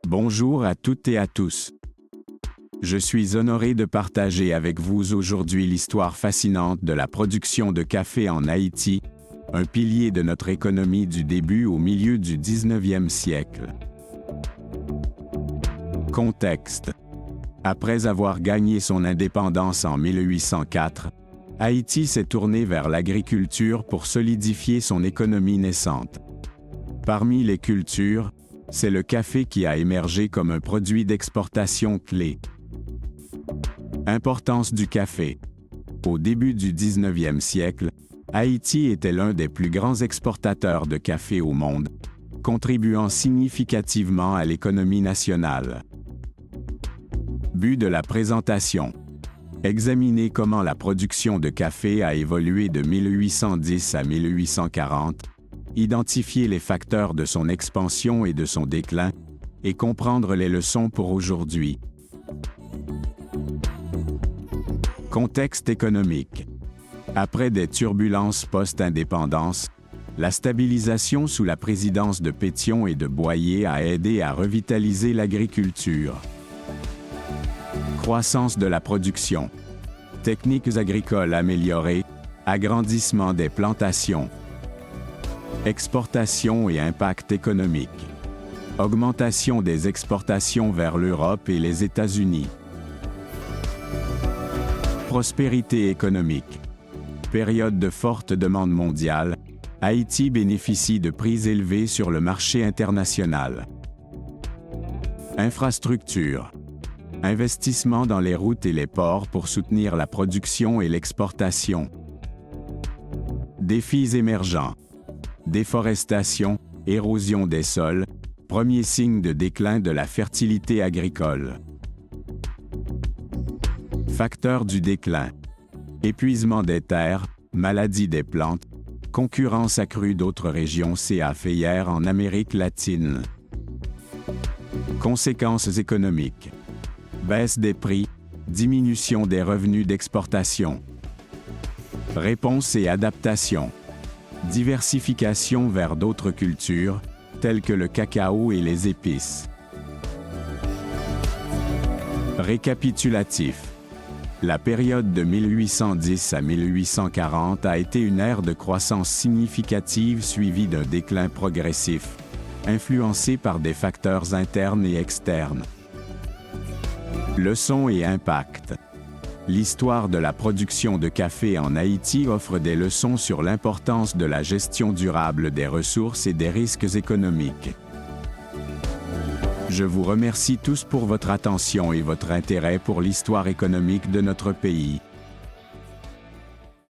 Bonjour à toutes et à tous. Je suis honoré de partager avec vous aujourd'hui l'histoire fascinante de la production de café en Haïti, un pilier de notre économie du début au milieu du 19e siècle. Contexte. Après avoir gagné son indépendance en 1804, Haïti s'est tourné vers l'agriculture pour solidifier son économie naissante. Parmi les cultures, c'est le café qui a émergé comme un produit d'exportation clé. Importance du café. Au début du 19e siècle, Haïti était l'un des plus grands exportateurs de café au monde, contribuant significativement à l'économie nationale. But de la présentation. Examiner comment la production de café a évolué de 1810 à 1840, identifier les facteurs de son expansion et de son déclin, et comprendre les leçons pour aujourd'hui. Contexte économique. Après des turbulences post-indépendance, la stabilisation sous la présidence de Pétion et de Boyer a aidé à revitaliser l'agriculture. Croissance de la production. Techniques agricoles améliorées, agrandissement des plantations. Exportation et impact économique. Augmentation des exportations vers l'Europe et les États-Unis. Prospérité économique. Période de forte demande mondiale, Haïti bénéficie de prix élevés sur le marché international. Infrastructure. Investissement dans les routes et les ports pour soutenir la production et l'exportation. Défis émergents. Déforestation, érosion des sols, premier signe de déclin de la fertilité agricole. Facteurs du déclin. Épuisement des terres, maladie des plantes, concurrence accrue d'autres régions caféières en Amérique latine. Conséquences économiques. Baisse des prix, diminution des revenus d'exportation. Réponse et adaptation. Diversification vers d'autres cultures, telles que le cacao et les épices. Récapitulatif. La période de 1810 à 1840 a été une ère de croissance significative suivie d'un déclin progressif, influencé par des facteurs internes et externes. Leçons et impact. L'histoire de la production de café en Haïti offre des leçons sur l'importance de la gestion durable des ressources et des risques économiques. Je vous remercie tous pour votre attention et votre intérêt pour l'histoire économique de notre pays.